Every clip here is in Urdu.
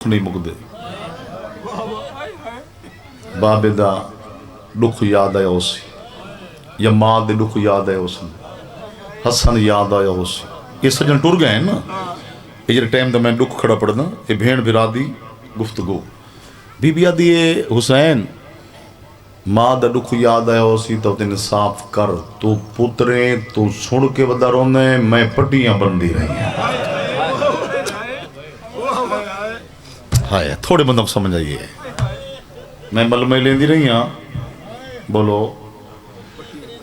نہیں مکدے بابے دا دکھ یاد آیا اسی یا ماں دے دکھ یاد آیا اسی حسن یاد آیا اسی یہ سجن ٹر گئے ہیں نا یہ جڑے ٹائم دا میں دکھ کھڑا پڑنا یہ بھین بھرا دی گفتگو بی بی آدھی حسین ماں دا دکھ یاد آیا اسی تو تین صاف کر تو پترے تو سن کے ودا رونے میں پٹیاں بندی رہی ہیں ہائے تھوڑے بندوں کو سمجھ آئیے میں ملمے لیندی رہی ہاں بولو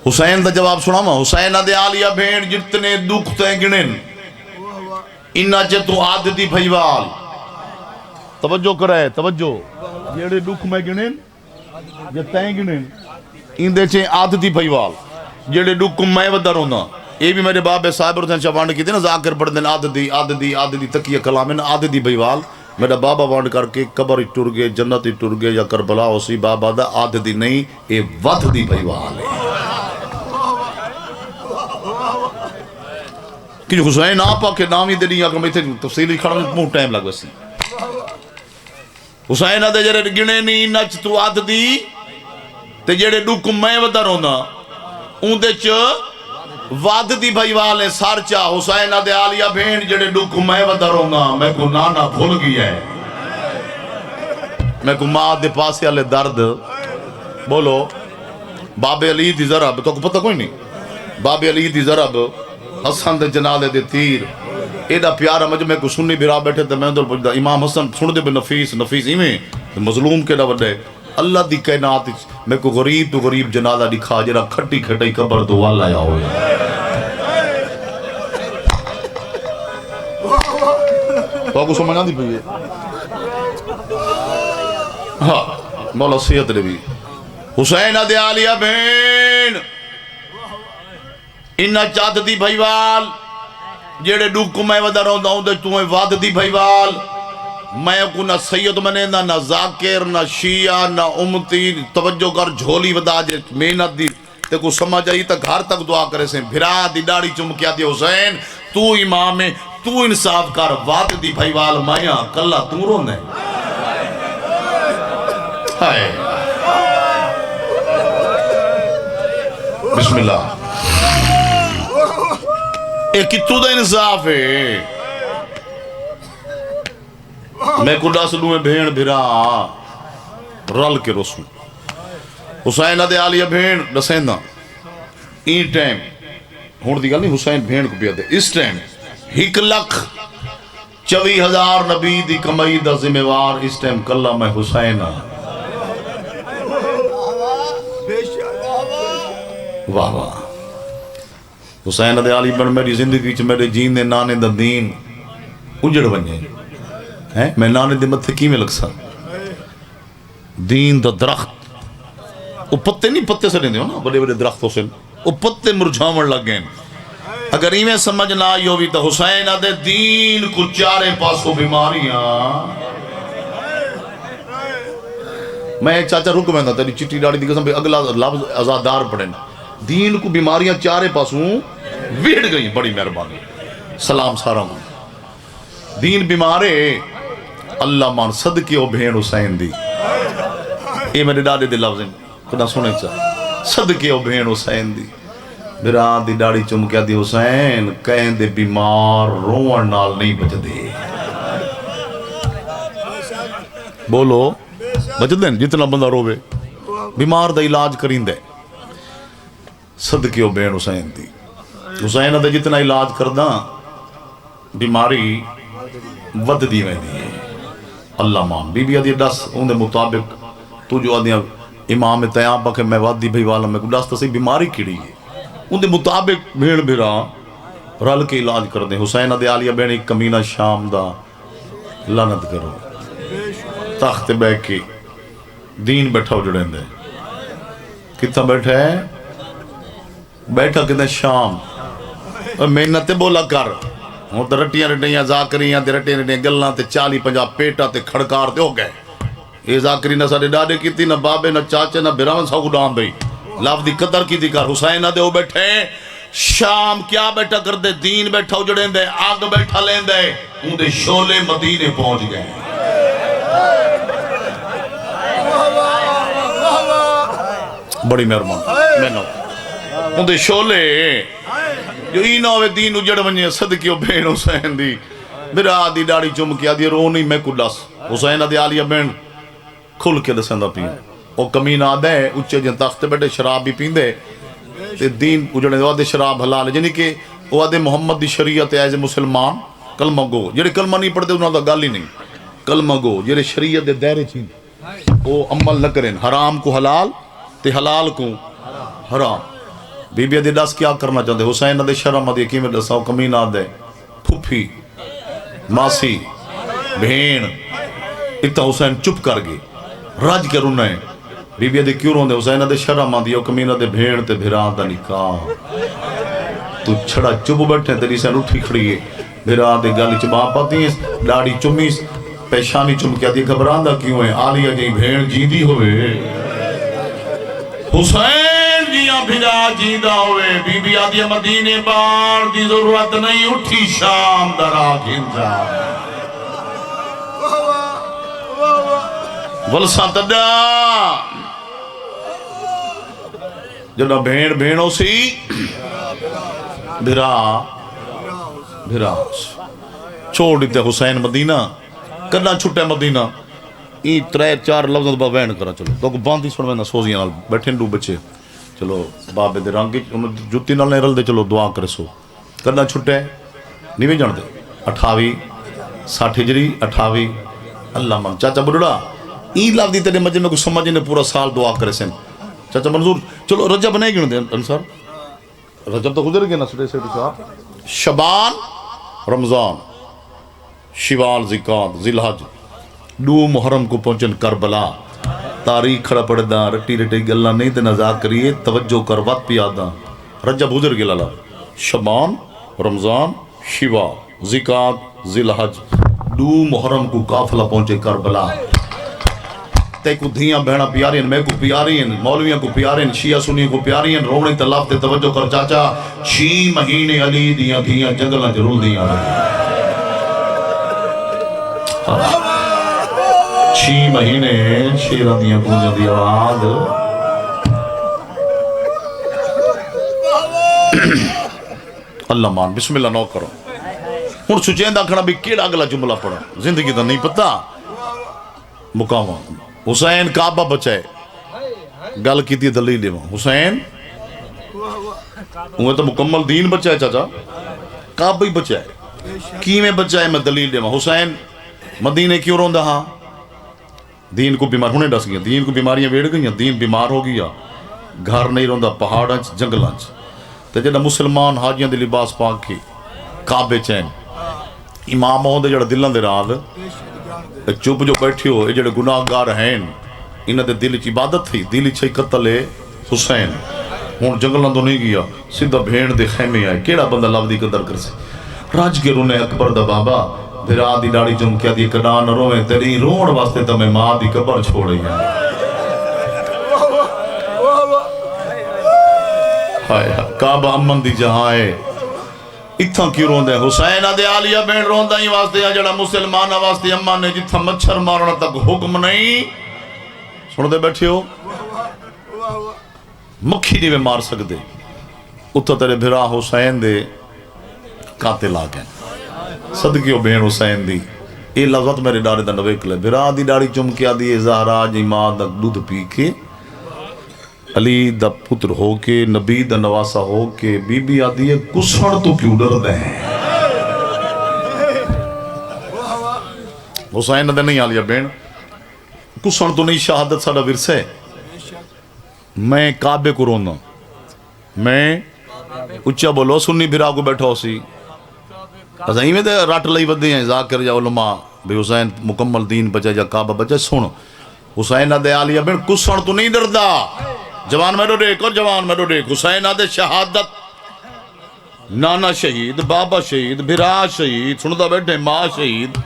حسین دا جواب سنا ماں حسین دے آلیا بھین جتنے دکھ تے گنن انہا چے تو عادتی بھائیوال توجہ کرائے توجہ جیڑے دکھ میں گنن جے تین گنن ان دے چے عادتی بھائیوال جیڑے دکھ میں ودر ہونا یہ بھی میرے باب صاحب رسین شاوانڈ کی تھی نا ذاکر پڑھ دیں عادتی تقیہ کلامن عادتی بھائیوال میرا بابا وانڈ کر کے قبر ٹر گئے جنت ٹر گئے یا کربلا اسی بابا دا عادتی نہیں یہ ود دی بھائیوال ہے کہ حسین آپا کے نامی دے نہیں آکر میں تھے تفصیلی کھڑا میں مو ٹائم لگ ویسی حسین دے جڑے گنے نہیں نچ تو عادتی تے جڑے ڈک میں ودر ہونا ان دے چ واد دی بھائیوال ہے سارچا حسین دے آلیا بھین جڑے ڈک میں ودر ہونا میں کو نانا بھول گیا ہے میں کو ماں دے پاسے آلے درد بولو باب علی دی ضرب تو کو پتہ کوئی نہیں باب علی دی ضرب حسن دے جنالے دے تیر ایڈا پیارا مجھے میں کو سنی بھرا بیٹھے تھے میں اندر پوچھتا امام حسن سن دے بے نفیس ایمیں مظلوم کے وڈے اللہ دی کائنات میں کو غریب تو غریب جنالہ دکھا جرا کھٹی کھٹی قبر دو والا آیا ہوئے تو آپ کو سمجھنا دی پہیے ہاں مولا صحت نے بھی حسین دے آلیا بین انہا چاہت دی بھائیوال جیڑے ڈوکو میں ودر ہوندہ ہوں دے تمہیں واد دی بھائیوال میں کو نہ سید منے نہ ذاکر نہ شیعہ نہ امتی توجہ کر جھولی ودا جے محنت دی تے کو سمجھ آئی تک گھر تک دعا کرے سے بھرا دی ڈاڑی چمکیا دی حسین تو امام ہے تو انصاف کر واد دی بھائیوال مایا کلہ تو رونے ہائے بسم اللہ ایک کتو دا انصاف ہے میں کو ڈاس لوں بھین بھرا رل کے رسوں حسین دے آلیا بھین ڈسیندہ این ٹائم ہون دی گل نہیں حسین بھین کو پیادے اس ٹائم 1,24,000 نبی دی کمائی دا ذمہ وار اس ٹائم کلہ میں حسین واہ واہ حسین دے آلی بن میری زندگی چ میرے جین دے نانے دا دین اجڑ بنجے میں نانے دے متھے کی میں لگ سا دین دا درخت وہ پتے نہیں پتے سے لیندے ہو نا بڑے بڑے درختوں سے وہ پتے مرجھاون لگ گئے اگر ایمیں سمجھ نہ آئی ہوئی تو حسین دے دین کو چارے پاسوں بیماریاں میں چاچا رک میں تیری چٹی ڈاڑی دی قسم اگلا لفظ ازادار پڑھیں دین کو بیماریاں چارے پاسوں ویڑ گئی بڑی مہربانی سلام سارا ہوں دین بیمارے اللہ مان صدقے او بھین حسین دی اے میرے ڈاڑے دے لفظ ہیں خدا سنے چاہ صدقے او بھین حسین دی بران دی ڈاڑی چمکیا دی حسین کہیں دے بیمار روان نال نہیں بچ دے بولو بچ دیں جتنا بندہ روے بیمار دا علاج کریں دے صدقے او بھین حسین دی حسین دے جتنا علاج کردہ بیماری ود دی میں دی اللہ مان بی بی آدھی ڈس ان دے مطابق تو جو آدھی امام تیام پاکے میں وادی بھائی والا میں کو ڈس تسی بیماری کیڑی ہے ان دے مطابق بھیڑ بھیرا رل کے علاج کر دیں حسین دے آلیا بین ایک کمینہ شام دا لعنت کرو تخت بے کے دین بیٹھا ہو جڑیں دے کتنا بیٹھا ہے بیٹھا کتنا شام اور محنت بولا کر ہوں تو رٹیاں رٹیاں ذاکریاں تے رٹیاں رٹیاں گلاں تے 40-50 پیٹا تے کھڑکار تے ہو گئے اے ذاکری نہ ساڑے ڈاڑے کی تھی نہ بابے نہ چاچے نہ بیراون سا کو ڈان بھئی لفظ دی قدر کی تھی کر حسین دے ہو بیٹھے شام کیا بیٹھا کر دے دین بیٹھا اجڑیں دے آگ بیٹھا لیں دے ان دے شولے مدینے پہنچ گئے بڑی مہربانی میں نو اندے شولے جو ای نہ ہوئے دین اجڑ ونجے صدقیو بین حسین دی برا دی ڈاڑی چم کیا دی رو نہیں میں کڈس حسین دی آلیہ بین کھل کے دسندہ پین او کمین آدھے اچھے جن تخت بیٹھے شراب بھی پین دے تے دین اجڑنے دے شراب حلال ہے جنہی کہ وہ آدھے محمد دی شریعت ایز مسلمان کلمہ گو جڑے کلمہ نہیں پڑھتے انہوں دا گال ہی نہیں کلمہ گو جڑے شریعت دے دائرے چین وہ عمل نہ کریں حرام کو حلال تے حلال کو حرام بی بی دے دس کیا کرنا چاہتے حسین دے شرم دے کی میں دساؤ کمین آدھے پھپھی ماسی بھین اتنا حسین چپ کر گئی راج کے رونے بی بی دے کیوں روندے حسین دے شرم آدھی کمین دے بھین تے بھیران دا نکاح تو چھڑا چپ بیٹھے تیری سین اٹھی کھڑی ہے بھیران دے گالی چبا پاتی ہیں ڈاڑی چمیس پیشانی چم کیا دی گھبران دا کیوں ہے آلیہ جی بھین جی دی ہوئے حسین جیاں بھیرا جیدہ ہوئے بی بی آدھی مدینے بار دی ضرورت نہیں اٹھی شام درا گھنجا ولسا تڈا جڑا بھینوں سی بھیرا چھوڑ دیتے حسین مدینہ کرنا چھٹے مدینہ ای ترے چار لفظ با وین کرا چلو تو باندھی سن میں سوزیاں نال بیٹھے ڈو بچے چلو بابے دے رنگ جُتی نال نہیں رل دے چلو دعا کرے سو کرنا چھٹے نہیں بھی جان دے 28 60 ہجری 28 اللہ من چاچا بڑھڑا ای لفظ دی تیرے مجھے میں کچھ سمجھے نے پورا سال دعا کرے سن چاچا منظور چلو رجب نہیں گن دے انصار رجب تو گزر گیا نا سٹے سیٹی صاحب شبان رمضان شوال زکات ذی الحج دو محرم کو پہنچن کربلا تاریخ کھڑا پڑے دا رٹی رٹی گلنا نہیں تے نظار کریے توجہ کر وقت پی آدھا رجب گزر گیا لالا شبان رمضان شوال زکات ذی الحج دو محرم کو قافلہ پہنچے کربلا تے کو دھیاں بہنا پیاری ہیں میں کو پیاری ہیں مولویاں کو پیاری ہیں شیعہ سنیوں کو پیاری ہیں روڑی تلاف تے توجہ کر چاچا 6 مہینے علی دیاں دھیاں جنگلہ ضرور دیاں 6 مہینے شیرہ دیاں گونجا دی آواز اللہ مان بسم اللہ نو کرو ہن سچیندہ کھڑا بھی کیڑا اگلا جملہ پڑھا زندگی دا نہیں پتا مقامہ حسین کعبہ بچائے گل کی تھی دلیل دیما حسین انہیں تو مکمل دین بچائے چاچا کعبہ ہی بچائے کی میں بچائے میں دلیل دیما حسین مدینے کیوں روندہ ہاں دین کو بیمار ہونے ڈس گیا دین کو بیماریاں ویڑ گئی دین بیمار ہو گیا گھر نہیں روندہ پہاڑاں جنگلاں تے جڑا مسلمان حاجیاں دے لباس پاک کی کعبے چین امام ہوں دے جڑا دلان دے راز چپ جو بیٹھی ہو یہ جڑے گناہ گار ہیں انہاں دے دل چ عبادت تھی دل چ قتل حسین ہن جنگلاں تو نہیں گیا سیدھا بھین دے خیمے آئے کیڑا بندہ لفظ دی قدر کر سے راج کے رونے اکبر دا بابا بھرا دی ڈاڑی چم کیا دی کڈا نہ روے تیری روڑ واسطے تے میں ماں دی قبر چھوڑی ہے ہائے کعبہ امن دی جہاں ہے اتھاں کی روندے حسین دے آلیہ بین روندہ ہی واسطے جڑا مسلمان واسطے اماں نے جتھا مچھر مارنا تک حکم نہیں سن دے بیٹھے ہو مکھی دی میں مار سکتے اتھا تیرے بھرا حسین دے قاتل آ گئے صدقیو بین حسین دی اے لفظت میرے ڈارے دا نویک لے بھرا دی ڈاڑی چمکیا دی زہرا جی ماں دا دودھ پی کے علی دا پتر ہو کے نبی دا نواسا ہو کے بی بی آدھی ہے کسڑ تو کیوں ڈر دیں حسین دے نہیں آلیا بین کسڑ تو نہیں شہادت ساڑا ورسے میں کعبے کو رونا میں اچھا بولو سنی بھرا کو بیٹھا ہو سی ازائی میں دے رات لئی ودی ہیں ذاکر یا علماء بھی حسین مکمل دین بچے یا کعبہ بچے سن حسین دے آلیا بین کسڑ تو نہیں ڈر دا جوان میرو دیکھ اور جوان میرو دیکھ حسین آدھے شہادت نانا شہید بابا شہید بھرا شہید سندہ بیٹھے ماں شہید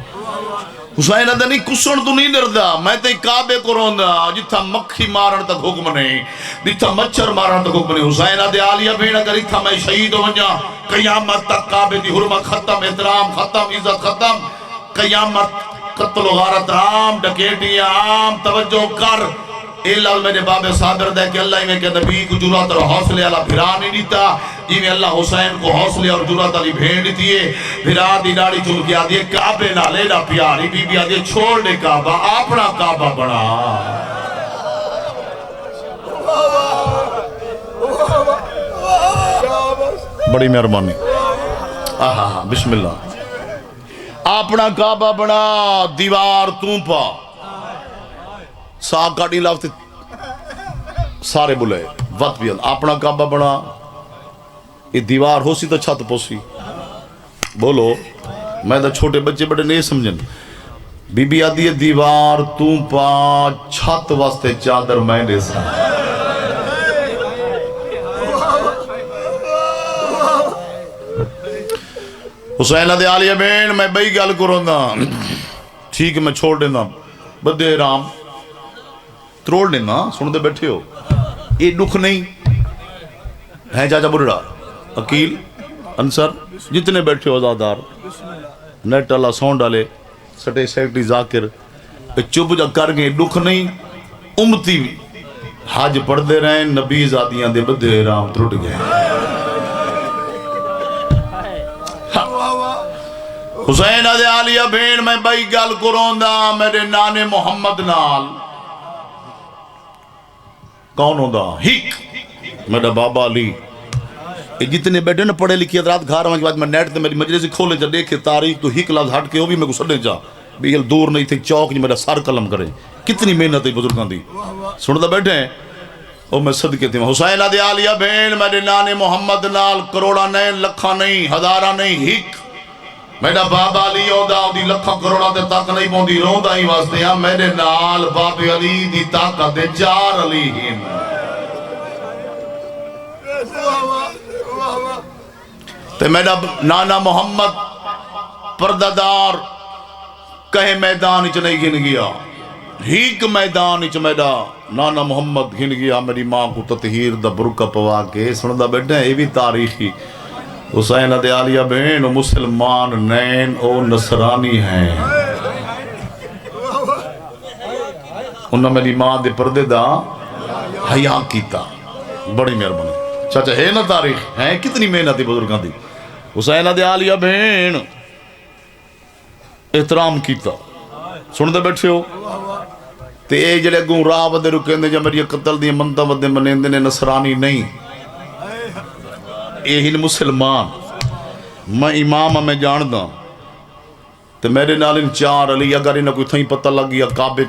حسین آدھے نہیں کسن تو نہیں ڈردا میں تے کعبے کو روندا جتھا مکھی مارن تک حکم نہیں جتھا مچھر مارن تک حکم نہیں حسین آدھے آلیا بین اگر اتھا میں شہید ہو جا قیامت تک کعبے دی حرمت ختم احترام ختم عزت ختم قیامت قتل و غارت عام ڈکیٹی عام توجہ کر اے لفظ میرے بابے صابر دے کہ اللہ میں کہ نبی کو جرات اور حوصلے والا بھرا نہیں دیتا، جی اللہ حسین کو حوصلے اور جرات والی بھیڑ دیتی ہے۔ بھرا دی ڈاڑی چل کے آدھی کعبے نہ لینا پیاری، بی بی آدھی چھوڑ دے کعبہ اپنا کعبہ بنا۔ بڑی مہربانی، بسم اللہ۔ اپنا کعبہ بنا، دیوار توں پا، ساکھ کاٹی لافتے سارے بلے وقت بھی اپنا کعبہ بنا۔ یہ دیوار ہو سی تو چھت پوسی، بولو میں تو چھوٹے بچے بڑے نہیں سمجھن۔ بی بی آدھی ہے دیوار توں پا، چھت واسطے چادر میں دے سا۔ حسین دے آلیہ بین میں بئی گل کروں گا، ٹھیک ہے میں چھوڑ دینا بدے رام تروڑ دینا، سن دے بیٹھے ہو یہ دکھ نہیں ہے۔ چاچا بڑھڑا عقیل انصر جتنے بیٹھے ہو ازادار نیٹ اللہ سون ڈالے سٹے سیکٹری ذاکر چپ جا کر گئے، دکھ نہیں امتی حج پڑھ دے رہے نبی زادیاں دے بدے رام تروڑ گئے۔ حسین دے آلیہ بین میں بھائی گل کروں دا میرے نانے محمد نال کون ہوں دا ہک میرا بابا علی۔ جتنے بیٹھے نا پڑھے لکھی حضرات گھار ہوں کے بعد میں نیٹ تے میری مجلسی کھولے جا دیکھے تاریخ تو ہک لفظ ہٹ کے ہو بھی میں کو سڑنے جا بھی یہ دور نہیں تھے چوک جی میرا سر قلم کرے، کتنی محنت ہے بزرگاں دی سنتا بیٹھے ہیں او میں صدقے تھی۔ حسین دے آلیہ بین میرے نانے محمد نال کروڑا نہیں لکھا نہیں ہزارہ نہیں ہک میرا بابا علی ہودا دی لکھاں کروڑا تے تک نہیں پوندی روندا ہی واسطے ہاں میرے نال بابے علی دی طاقت دے چار علی ہن۔ تے میرا نانا محمد پردادار کہے میدان اچ نہیں گن گیا، ہیک میدان اچ میرا نانا محمد گن گیا، میری ماں کو تطہیر دا برقع پوا کے سندا بیٹھے ہیں یہ بھی تاریخی۔ حسین دے آلیہ بین مسلمان نین او نصرانی ہیں، انہوں میری ماں دے پردے دا حیاء کیتا، بڑی مہربانی چاچا ہے نا تاریخ ہے کتنی محنت بزرگاں دی۔ حسین دے آلیہ بین احترام کیتا سن دے بیٹھے ہو تے اے جڑے اگوں راہ ودے رکیں دے جا میری قتل دی منتا ودے منیندے نے نصرانی نہیں، اے ہن مسلمان میں امام میں جانداں تے میرے نال ان چار علی اگر انہاں کوئی تھیں پتہ لگ گیا کعبے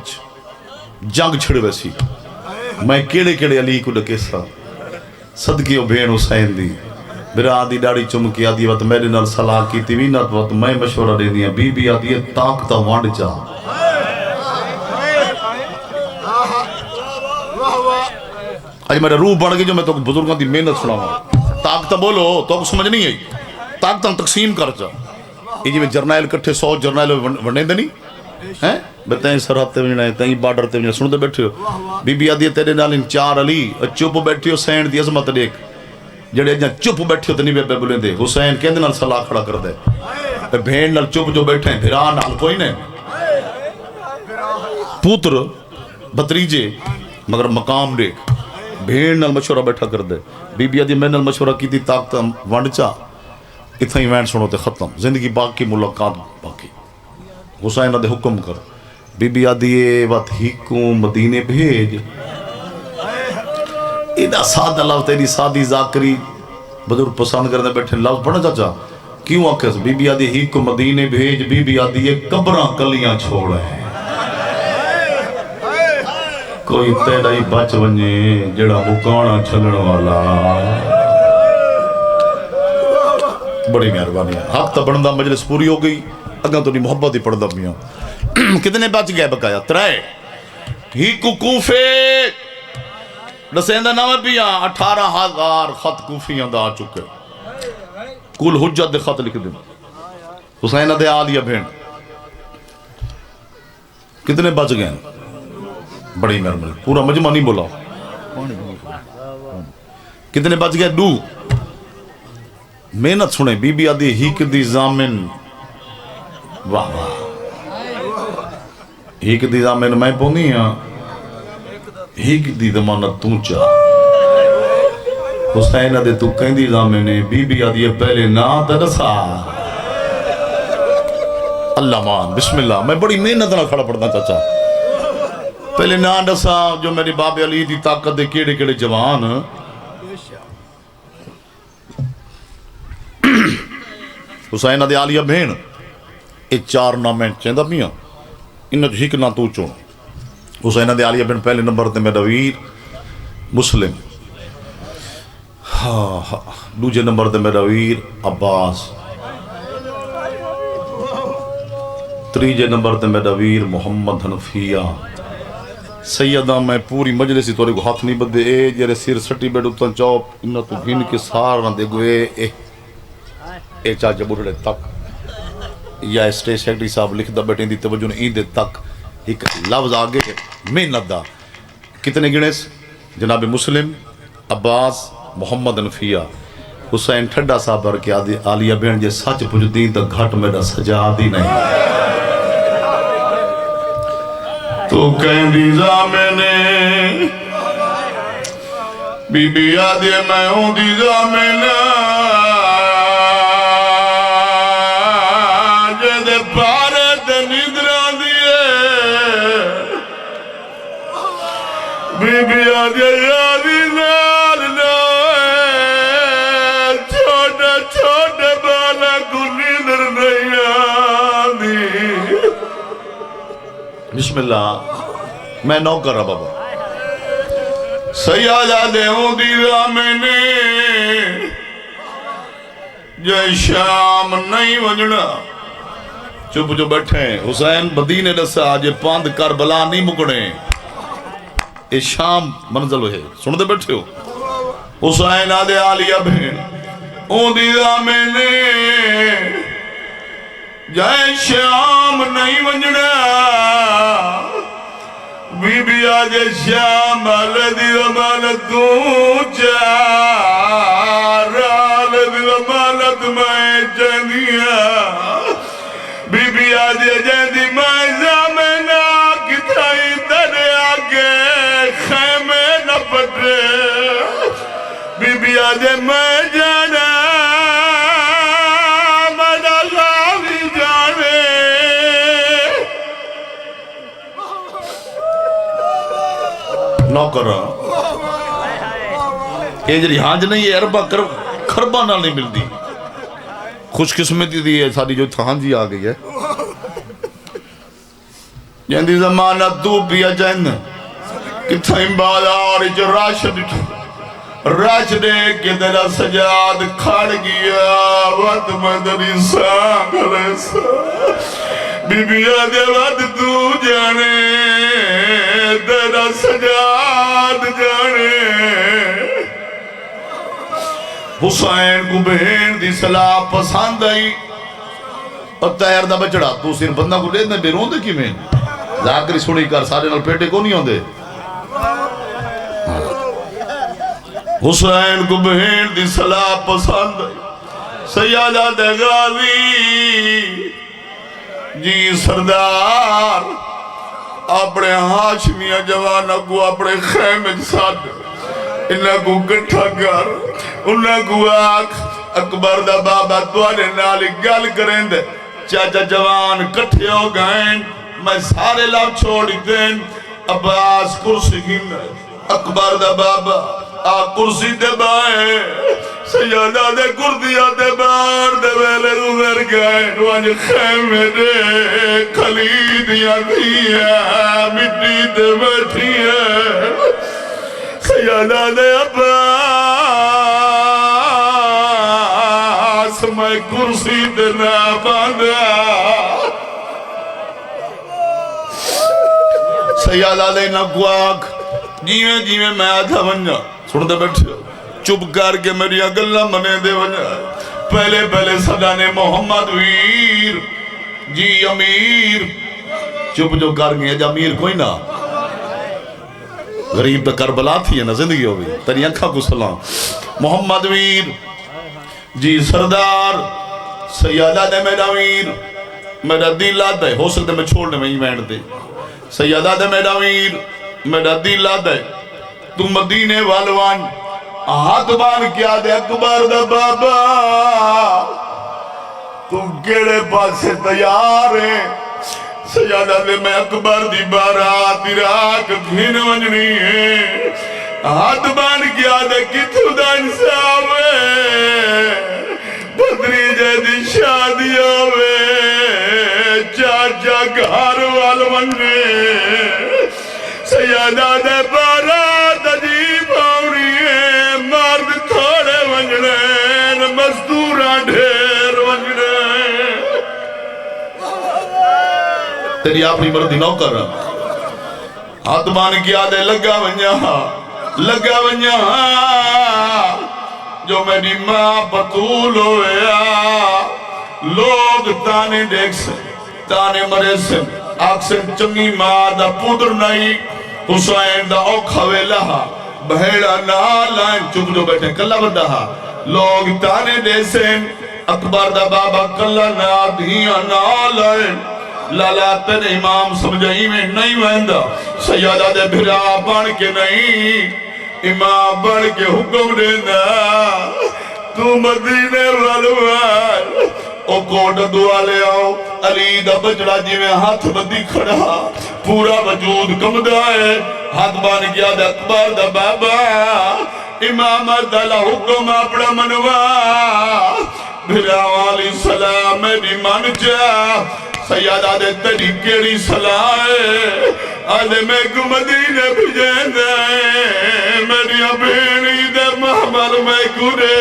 جنگ چھڑ ویسی میں کیڑے کیڑے علی کو ڈکے سا صدقے او بھین حسین دی میرا آدھی ڈاڑی چمکی آدھی وقت میرے نال صلاح کی تھی وینت وقت میں مشورہ دے دیا بی بی آدھی طاقتہ وانڈ چاہ آج میرا روح بڑھ گئی جو میں تو بزرگوں دی محنت سنا ہوں طاقتہ بولو تو سمجھ نہیں آئی طاقتہ تقسیم کر جا یہ جی میں جرنائل کٹھے 100 جرنائل ونڈیں دے نہیں ہیں بتائیں سرحد تے وجنے تائیں بارڈر تے وجنے سنتے بیٹھے ہو بی بی آدھی تیرے نال ان چار علی چپ بیٹھے ہو سین دی عظمت دیکھ جڑے جہاں چپ بیٹھے ہو تو نہیں بے بولیں دے حسین کہندے نال صلاح کھڑا کر دے بھین نال چپ جو بیٹھے ہیں بھران نال کوئی نہیں پوتر بتریجے مگر مقام دیکھ بھین نال مشورہ بیٹھا کر دے بی بی آدھی میں نال مشورہ کی تھی طاقت وانڈ چا اتنا ہی وینڈ سنو تے ختم زندگی باقی ملاقات باقی حسین دے حکم کر بی بی آدھی وقت ہیکوں مدینے بھیج ایڈا سادہ لفظ تیری سادی ذاکری بزرگ پسند کرنے بیٹھے لفظ پڑھنا چاچا کیوں آکھے بی بی آدھی ہیکوں مدینے بھیج بی بی آدھی یہ قبراں کلیاں چھوڑ ہیں کوئی تیرا ہی بچ ونجے جڑا مکانا چھلن والا بڑی مہربانی ہے حق تا بندہ مجلس پوری ہو گئی اگاں تو نہیں محبت ہی پڑھدا میاں کتنے بچ گئے بقایا ترائے ہی کوفے دسیندہ نام پیا 18,000 خط کوفیاں دا آ چکے کل حجت دے خط لکھ دیں حسین دے آلیہ بھین کتنے بچ گئے بڑی مہربانی پورا مجمع نہیں بولا کتنے بچ گئے 2 محنت سنے بی بی آدھی ہیک دی زامن واہ واہ ہیک دی زامن میں پونی ہاں ایک دی ضمانت تو چاہ حسین دے تو کہندی زامے نے بی بی آدھی پہلے نا دسا اللہ مان بسم اللہ میں بڑی محنت نہ کھڑا پڑتا چاچا پہلے نا دسا جو میری باب علی دی طاقت دے کیڑے کیڑے جوان حسین دے آلیہ بہن یہ 4 نامیں چاہتا میاں انہاں جو ہک نہ تو چون حسین دے آلیہ بہن پہلے نمبر تے میرا ویر مسلم دوجے نمبر تے میرا ویر عباس تریجے نمبر تے میرا ویر محمد حنفیہ سیدہ میں پوری مجلس ہی توڑے کو ہاتھ نہیں بدے اے جرے سیر سٹی بیڈ اتن چوپ انہاں تو گھن کے سارا دے گوئے اے چاچا بڑھڑے تک یا اسٹیج سیکٹری صاحب لکھ دا بیٹھیں دی توجہ نے ایندے تک ایک لفظ آگے محنت دا کتنے گنیس جناب مسلم عباس محمد حنفیہ حسین ٹھڈا صاحب بھر کے آلیہ بہن جے سچ پوچھ دین تا گھٹ میرا سجا دی نہیں تو کہندی زامنے بی بی آدھے میں ہوں دی زامنے جدے پارے تے ندران دیئے بی بی آدھے یادی نال نال چھوٹے چھوٹے بالا کو ندر نہیں آدھی بسم اللہ میں نوکر رہا بابا سیادہ دے ہوں دیدہ میں نے جے شام نہیں وجنا چپ جو بیٹھیں حسین بدین رسا آجے پاند کربلا نہیں مکڑے اے شام منزل ہے سن دے بیٹھے ہو حسین آدھے آلیہ بہن ہوں دیدہ میں نے جائے شام نہیں وجنا بی بی آجے شام آلدی ومالت تو چار آلدی ومالت میں جنیا بی بی آجے جیندی میں زامنہ کتائی درے آگے خیمے نہ پٹے بی بی آجے میں جانا نوکر یہ جری ہانج نہیں ہے عربہ خربہ نہ نہیں ملتی خوش قسمتی دی ہے ساری جو ہانجی آ گئی ہے جہندی زمانہ تو پیا جہن کتھا امبادا اور جو راشد کے درہ سجاد کھاڑ گیا وقت مدنی سانگ رسا بی بی آدھے وقت تو جانے درہ سجاد جانے حسین کو بہن دی صلاح پسند آئی اور تیر دا بچڑا تو سیر بندہ کو لے دنے بے رون دے کی میں ذاکری سنی کر سارے نال پیٹے کو نہیں ہوں دے حسین کو بہن دی صلاح پسند آئی سیادہ دے غازی جی سردار اپنے ہاشمیہ جوانہ کو اپنے خیمے ساتھ انہاں کو گٹھا کر انہاں کو آکھ اکبر دا بابا دوارے نالی گل کریں دے چاچا جوان کٹھے ہو گئیں میں سارے لاب چھوڑی دیں عباس کرسی گھن اکبر دا بابا کرسی دے بائیں سیادہ دے کردیا دے بار دے ویلے گزر گئے وانج خیمے دے خلیدیاں دیا مٹی دے بیٹھی ہے سیادہ دے عباس میں کرسی دے نہ باندھا سیادہ دے نگواک جیویں جیویں میں آدھا بنجا سن دے بیٹھے چپ کر کے میری اگلہ منے دے وجہ پہلے پہلے صدانے محمد ویر جی امیر چپ جو کر گئے جا امیر کوئی نہ غریب پہ کربلا تھی ہے نا زندگی ہو گئی تری انکھا کو سلام محمد ویر جی سردار سیادہ دے میرا ویر میرا دل آتا ہے ہو سکتے میں چھوڑنے میں ہی بیٹھ دے سیادہ دے میرا ویر میرا دل آدھے تو مدینے والوان ہاتھ بان کیا دے اکبر دا بابا تو کیڑے پاسے تیار ہے سیادہ دے میں اکبر دی بارات راک گھن ونجنی ہے ہاتھ بان کیا دے کتھو دا انصاف ہے بدری جے دی شادی ہوئے چاچا گھر والونے سیادہ دے بارات عجیب آوری ہے مرد تھوڑے ونجنے مزدوران ڈھیر ونجنے تیری آپری مردی نو کر ہاتھ بان کیا دے لگا ونجا جو میری ماں بطول ہویا لوگ تانے دیکھ سے تانے مرے سے آگ سے چنگی ماں دا پودر نہیں حسین دا اوکھا ویلہا بہیڑا نالائن چپ جو بیٹھے کلہ بندہا لوگ تانے دے سے اکبر دا بابا کلہ نادھیاں نالائن لالا تن امام سمجھائی میں نہیں ویندہ سیادہ دے بھرا بڑھ کے نہیں امام بڑھ کے حکم دینا تو مدینے والوان او کوٹ دعا لے آؤ علی دا بجڑا جی میں ہاتھ بدی کھڑا پورا وجود کم دائے ہاتھ بان کیا دے اکبر دا بابا امام دالا حکم اپنا منوا بھرا والی سلام میری من جا سیادہ دے تیری کیڑی سلائے آدھے میں کو مدینے بھیجیں دے میری بھیڑی دے محمل میں کو دے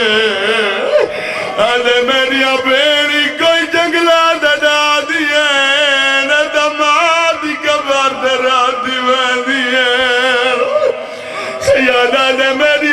آدھے میری بھیڑی کوئی جنگلہ دڑا دیئے نہ دمادی کبار درہ دیوے دیئے سیادہ دے میری